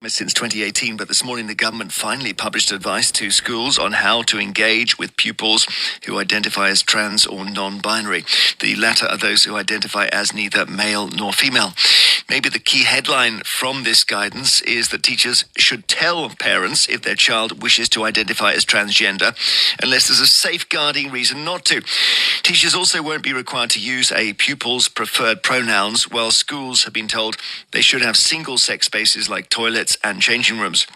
Since 2018, but this morning the government finally published advice to schools on how to engage with pupils who identify as trans or non-binary. The latter are those who identify as neither male nor female. Maybe the key headline from this guidance is that teachers should tell parents if their child wishes to identify as transgender, unless there's a safeguarding reason not to. Teachers also won't be required to use a pupil's preferred pronouns, while schools have been told they should have single-sex spaces like toilets and changing rooms.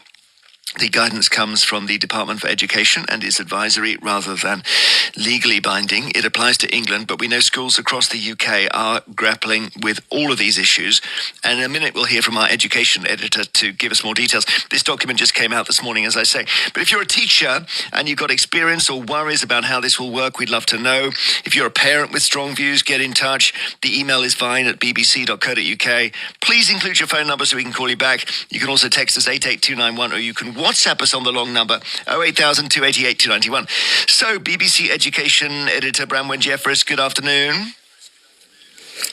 The guidance comes from the Department for Education and is advisory rather than legally binding. It applies to England, but we know schools across the UK are grappling with all of these issues. And in a minute, we'll hear from our education editor to give us more details. This document just came out this morning, as I say. But if you're a teacher and you've got experience or worries about how this will work, we'd love to know. If you're a parent with strong views, get in touch. The email is vine@bbc.co.uk. Please include your phone number so we can call you back. You can also text us 88291, or you can WhatsApp us on the long number 08000 288 291. So, BBC Education Editor Branwen Jeffries, good afternoon.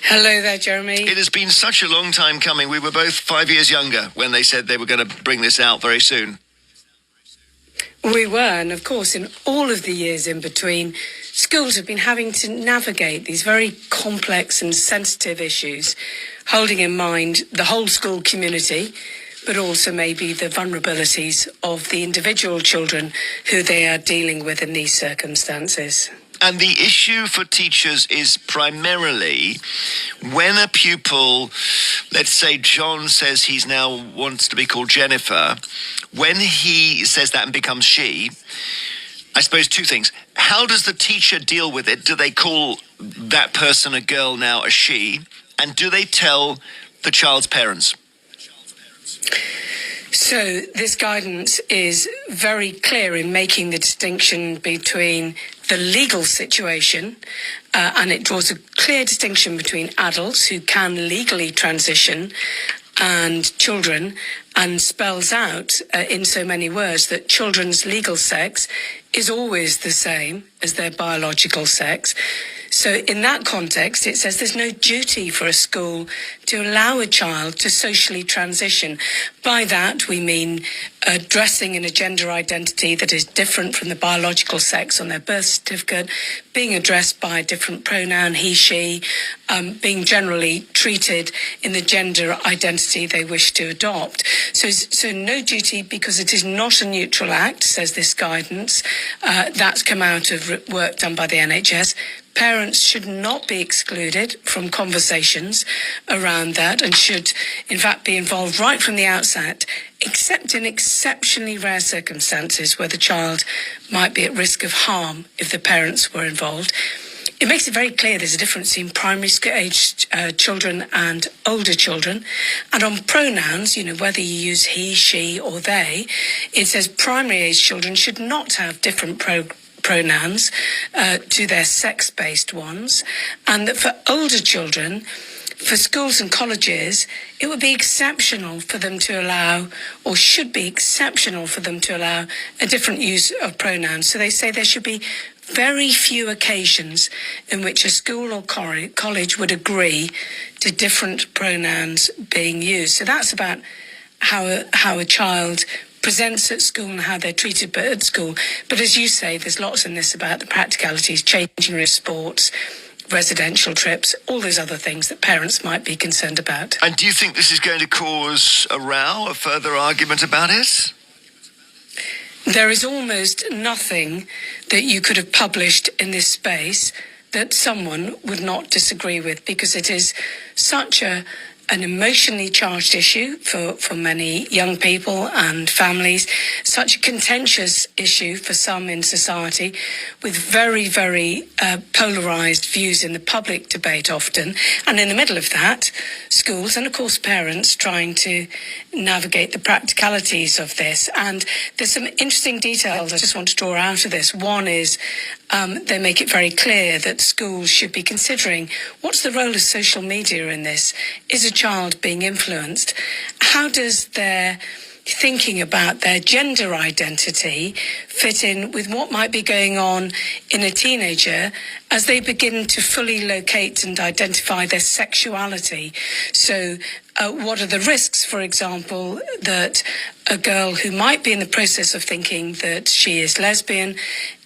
Hello there, Jeremy. It has been such a long time coming. We were both 5 years younger when they said they were going to bring this out very soon. We were, and of course, in all of the years in between, schools have been having to navigate these very complex and sensitive issues, holding in mind the whole school community, but also maybe the vulnerabilities of the individual children who they are dealing with in these circumstances. And the issue for teachers is primarily when a pupil, let's say John says he's now wants to be called Jennifer, when he says that and becomes she, I suppose two things. How does the teacher deal with it? Do they call that person a girl now a she? And do they tell the child's parents? So this guidance is very clear in making the distinction between the legal situation, and it draws a clear distinction between adults who can legally transition and children, and spells out in so many words that children's legal sex is always the same as their biological sex. So in that context, it says there's no duty for a school to allow a child to socially transition. By that, we mean dressing in a gender identity that is different from the biological sex on their birth certificate, being addressed by a different pronoun, he, she, being generally treated in the gender identity they wish to adopt. So no duty, because it is not a neutral act, says this guidance. That's come out of work done by the NHS. Parents should not be excluded from conversations around that and should, in fact, be involved right from the outset, except in exceptionally rare circumstances where the child might be at risk of harm if the parents were involved. It makes it very clear there's a difference in primary age children and older children. And on pronouns, whether you use he, she or they, it says primary age children should not have different pronouns to their sex-based ones, and that for older children, for schools and colleges, it would be exceptional for them to allow, or should be exceptional for them to allow, a different use of pronouns. So they say there should be very few occasions in which a school or college would agree to different pronouns being used. So that's about how a child presents at school and how they're treated at school. But as you say, there's lots in this about the practicalities, changing room, sports, residential trips, all those other things that parents might be concerned about. And do you think this is going to cause a row, a further argument about it? There is almost nothing that you could have published in this space that someone would not disagree with, because it is such an emotionally charged issue for many young people and families, such a contentious issue for some in society, with very, very polarised views in the public debate often. And in the middle of that, schools and, of course, parents trying to navigate the practicalities of this. And there's some interesting details I just want to draw out of this. One is they make it very clear that schools should be considering what's the role of social media in this. Is a child being influenced? How does their thinking about their gender identity fit in with what might be going on in a teenager as they begin to fully locate and identify their sexuality. So what are the risks, for example, that a girl who might be in the process of thinking that she is lesbian,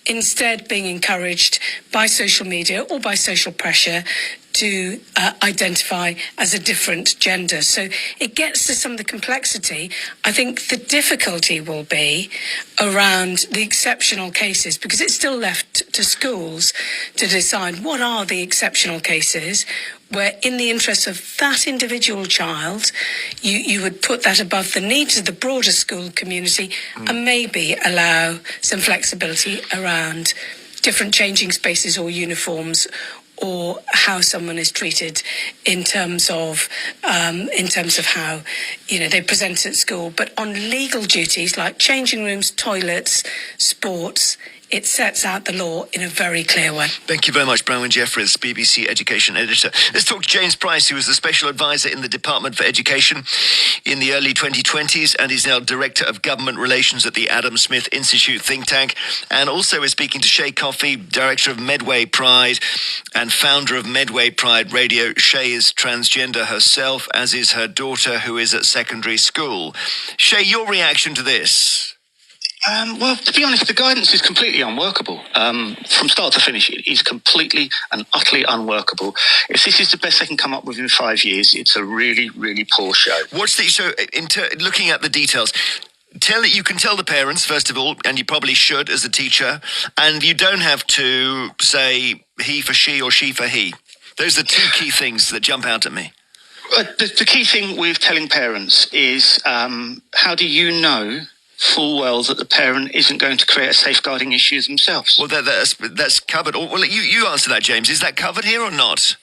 instead being encouraged by social media or by social pressure to identify as a different gender. So it gets to some of the complexity. I think the difficulty will be around the exceptional cases, because it's still left to schools to decide what are the exceptional cases where, in the interest of that individual child, you would put that above the needs of the broader school community and maybe allow some flexibility around different changing spaces or uniforms, or how someone is treated in terms of how they present at school. But on legal duties like changing rooms, toilets, sports, it sets out the law in a very clear way. Thank you very much, Bronwyn Jeffries, BBC Education Editor. Let's talk to James Price, who was the Special Advisor in the Department for Education in the early 2020s and is now Director of Government Relations at the Adam Smith Institute think tank, and also is speaking to Shay Coffey, Director of Medway Pride and founder of Medway Pride Radio. Shay is transgender herself, as is her daughter, who is at secondary school. Shay, your reaction to this? Well, to be honest, the guidance is completely unworkable. From start to finish, it is completely and utterly unworkable. If this is the best they can come up with in 5 years, it's a really, really poor show. Looking at the details, you can tell the parents, first of all, and you probably should as a teacher, and you don't have to say he for she or she for he. Those are two key things that jump out at me. The key thing with telling parents is how do you know full well that the parent isn't going to create a safeguarding issue themselves? Well, that's covered. Well, you answer that, James. Is that covered here or not?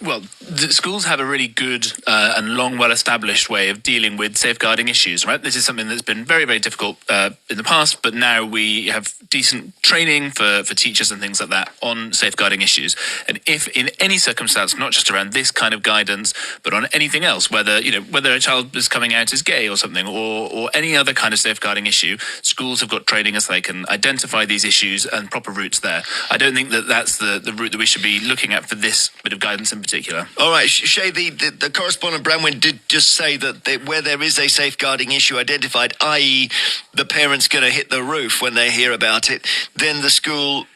Well, the schools have a really good and long, well-established way of dealing with safeguarding issues, right? This is something that's been very, very difficult in the past, but now we have decent training for teachers and things like that on safeguarding issues. And if in any circumstance, not just around this kind of guidance, but on anything else, whether a child is coming out as gay or something, or any other kind of safeguarding issue, schools have got training as they can identify these issues and proper routes there. I don't think that that's the route that we should be looking at for this bit of guidance in particular. All right, Shay, the correspondent Bronwyn did just say that where there is a safeguarding issue identified, i.e. the parent's going to hit the roof when they hear about it, then the school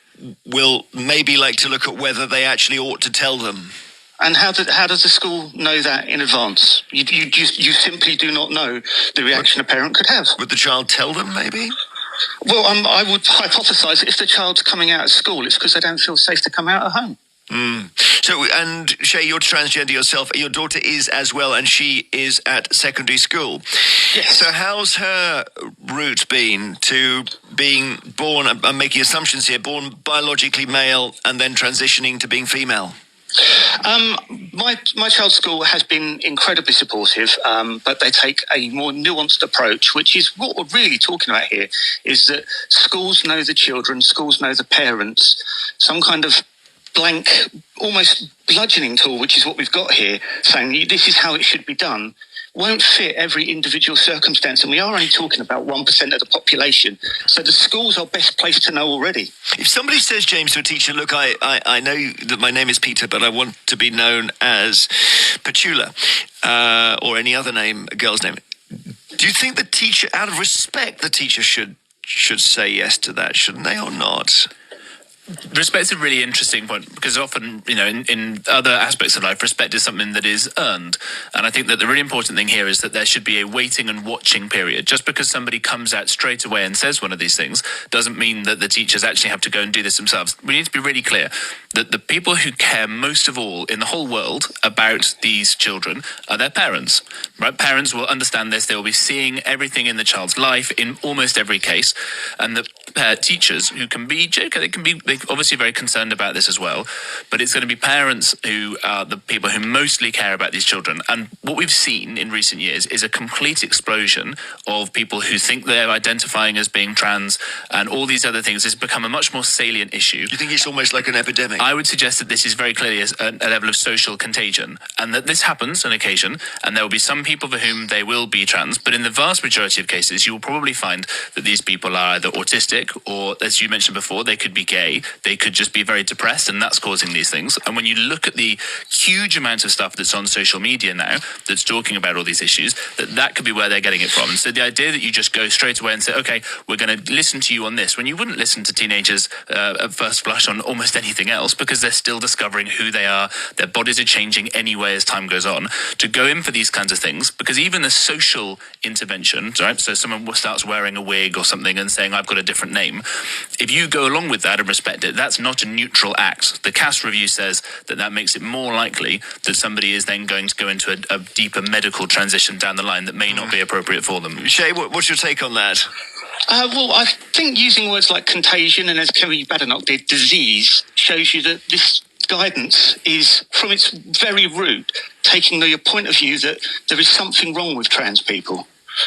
will maybe like to look at whether they actually ought to tell them. And how does the school know that in advance? You simply do not know the reaction a parent could have. Would the child tell them, maybe? Well, I would hypothesise that if the child's coming out of school, it's because they don't feel safe to come out at home. So, and Shay, you're transgender yourself. Your daughter is as well, and she is at secondary school. Yes. So how's her route been to being born, I'm making assumptions here, born biologically male and then transitioning to being female? My child's school has been incredibly supportive, but they take a more nuanced approach, which is what we're really talking about here, is that schools know the children, schools know the parents, some kind of blank, almost bludgeoning tool, which is what we've got here, saying this is how it should be done, won't fit every individual circumstance. And we are only talking about 1% of the population. So the schools are best placed to know already. If somebody says, James, to a teacher, look, I know that my name is Peter, but I want to be known as Petula, or any other name, a girl's name, do you think the teacher, out of respect, the teacher should say yes to that, shouldn't they, or not? Respect's a really interesting point, because often, in other aspects of life, respect is something that is earned. And I think that the really important thing here is that there should be a waiting and watching period. Just because somebody comes out straight away and says one of these things doesn't mean that the teachers actually have to go and do this themselves. We need to be really clear that the people who care most of all in the whole world about these children are their parents, right? Parents will understand this. They will be seeing everything in the child's life in almost every case. And the teachers, who can be joker, they obviously very concerned about this as well, but it's going to be parents who are the people who mostly care about these children. And what we've seen in recent years is a complete explosion of people who think they're identifying as being trans, and all these other things has become a much more salient issue. Do you think it's almost like an epidemic? I would suggest that this is very clearly a level of social contagion, and that this happens on occasion, and there will be some people for whom they will be trans, but in the vast majority of cases, you will probably find that these people are either autistic or, as you mentioned before, they could be gay, they could just be very depressed, and that's causing these things. And when you look at the huge amount of stuff that's on social media now that's talking about all these issues, that could be where they're getting it from. And so the idea that you just go straight away and say, okay, we're going to listen to you on this, when you wouldn't listen to teenagers at first blush on almost anything else, because they're still discovering who they are, their bodies are changing anyway as time goes on, to go in for these kinds of things, because even the social intervention, right? So someone starts wearing a wig or something and saying, I've got a different name. If you go along with that and respect it, that's not a neutral act. The Cass review says that makes it more likely that somebody is then going to go into a deeper medical transition down the line that may not be appropriate for them. Shay, what's your take on that? Well, I think using words like contagion and, as Kerry Badenoch did, disease, shows you that this guidance is, from its very root, taking the point of view that there is something wrong with trans people.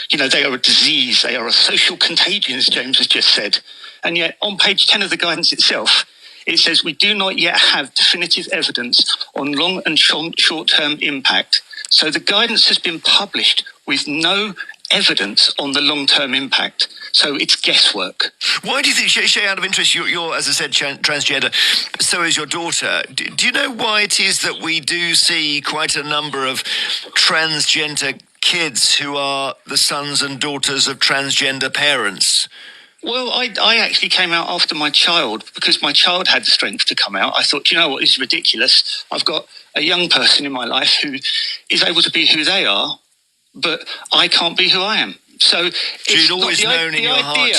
You know, they are a disease, they are a social contagion, as James has just said. And yet, on page 10 of the guidance itself, it says, we do not yet have definitive evidence on long and short-term impact. So the guidance has been published with no evidence on the long-term impact. So it's guesswork. Why do you think, Shay, out of interest, you're, as I said, transgender, so is your daughter. Do you know why it is that we do see quite a number of transgender kids who are the sons and daughters of transgender parents? Well, I actually came out after my child, because my child had the strength to come out. I thought, you know what, this is ridiculous. I've got a young person in my life who is able to be who they are, but I can't be who I am. So you'd always known in your heart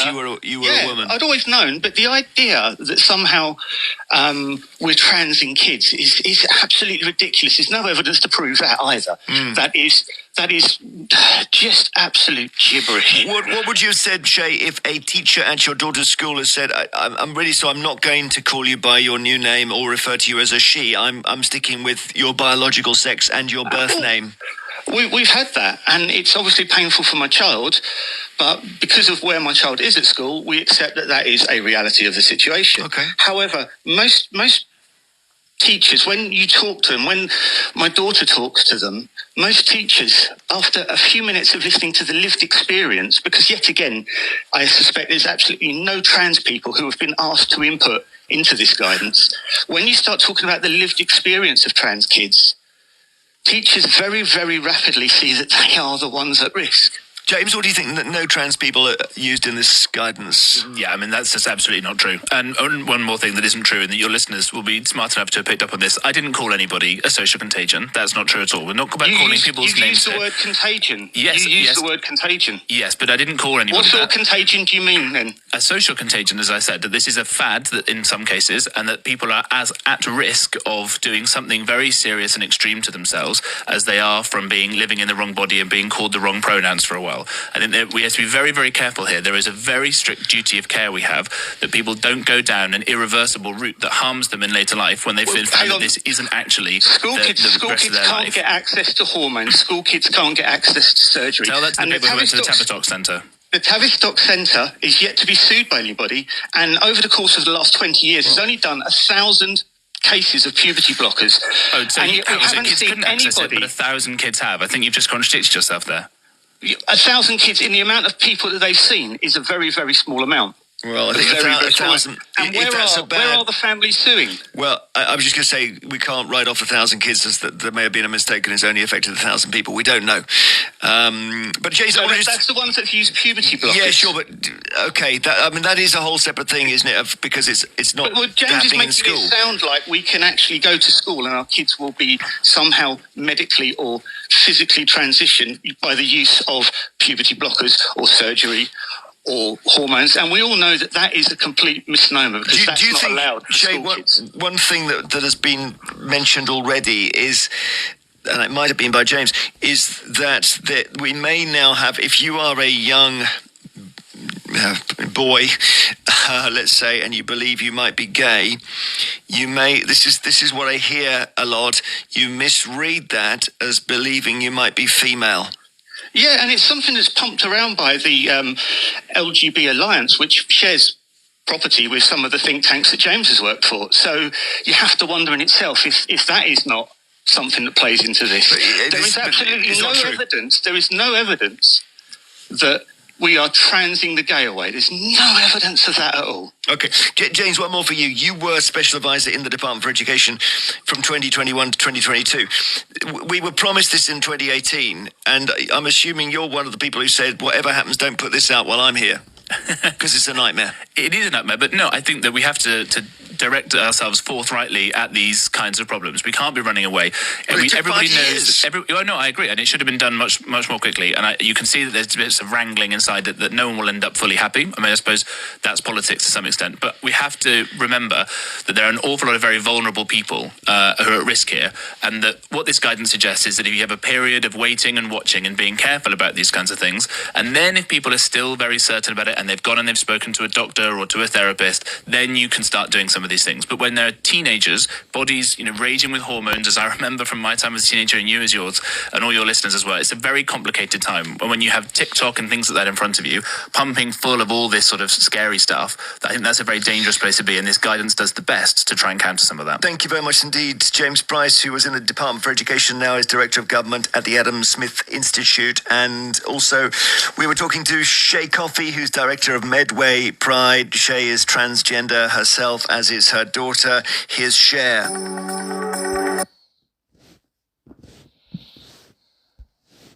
you were a woman. I'd always known, but the idea that somehow we're trans in kids is absolutely ridiculous. There's no evidence to prove that either. That is just absolute gibberish. What would you have said, Shay, if a teacher at your daughter's school has said, I'm really sorry, I'm not going to call you by your new name or refer to you as a she. I'm sticking with your biological sex and your birth name. We've had that, and it's obviously painful for my child, but because of where my child is at school, we accept that is a reality of the situation. Okay. However, most teachers, when you talk to them, when my daughter talks to them, most teachers, after a few minutes of listening to the lived experience, because yet again, I suspect there's absolutely no trans people who have been asked to input into this guidance. When you start talking about the lived experience of trans kids, teachers very, very rapidly see that they are the ones at risk. James, what do you think that no trans people are used in this guidance? Yeah, I mean, that's just absolutely not true. And one more thing that isn't true, and that your listeners will be smart enough to have picked up on this. I didn't call anybody a social contagion. That's not true at all. We're not about calling people's names. You used the word contagion. Yes, you used the word contagion. Yes, but I didn't call anybody What sort of contagion do you mean, then? A social contagion, as I said, that this is a fad that in some cases, and that people are as at risk of doing something very serious and extreme to themselves as they are from living in the wrong body and being called the wrong pronouns for a while. I think that we have to be very, very careful here. There is a very strict duty of care we have, that people don't go down an irreversible route that harms them in later life when they feel that this isn't actually School kids can't get access to hormones. School kids can't get access to surgery. Tell that to the people who went to the Tavistock Centre. The Tavistock Centre is yet to be sued by anybody, and over the course of the last 20 years has only done 1,000 cases of puberty blockers. Oh, so and kids couldn't access it, but 1,000 kids have. I think you've just contradicted yourself there. 1,000 kids in the amount of people that they've seen is a very, very small amount. Well, I think 1,000. And where are the families suing? Well, I was just going to say, we can't write off 1,000 kids as that there may have been a mistake and it's only affected 1,000 people. We don't know. But Jason, that's the ones that use puberty blockers. Yeah, sure, but okay. That is a whole separate thing, isn't it? Because it's not. But James is making it sound like we can actually go to school and our kids will be somehow medically or physically transitioned by the use of puberty blockers or surgery or hormones, and we all know that is a complete misnomer, because that's not allowed for school kids. One thing that has been mentioned already is, and it might have been by James, is that we may now have, if you are a young boy let's say, and you believe you might be gay, you may, this is what I hear a lot, you misread that as believing you might be female. Yeah, and it's something that's pumped around by the LGB Alliance, which shares property with some of the think tanks that James has worked for. So you have to wonder in itself if that is not something that plays into this. There is absolutely no evidence. There is no evidence that we are transing the gay away. There's no evidence of that at all. Okay. James, one more for you. You were Special Advisor in the Department for Education from 2021 to 2022. We were promised this in 2018, and I'm assuming you're one of the people who said, whatever happens, don't put this out while I'm here, because it's a nightmare. It is a nightmare, but no, I think that we have to direct ourselves forthrightly at these kinds of problems. We can't be running away. Everybody knows. No, I agree, and it should have been done much more quickly. And you can see that there's bits of wrangling inside that no one will end up fully happy. I mean, I suppose that's politics to some extent, but we have to remember that there are an awful lot of very vulnerable people who are at risk here, and that what this guidance suggests is that if you have a period of waiting and watching and being careful about these kinds of things, and then if people are still very certain about it and they've gone and they've spoken to a doctor or to a therapist, then you can start doing some of these things. But when they're teenagers, bodies, raging with hormones, as I remember from my time as a teenager and you as yours, and all your listeners as well, it's a very complicated time. And when you have TikTok and things like that in front of you, pumping full of all this sort of scary stuff, I think that's a very dangerous place to be, and this guidance does the best to try and counter some of that. Thank you very much indeed. James Price, who was in the Department for Education, now is Director of Government at the Adam Smith Institute. And also, we were talking to Shay Coffey, who's Director of Medway Pride. Shay is transgender herself, as is her daughter. Here's Cher.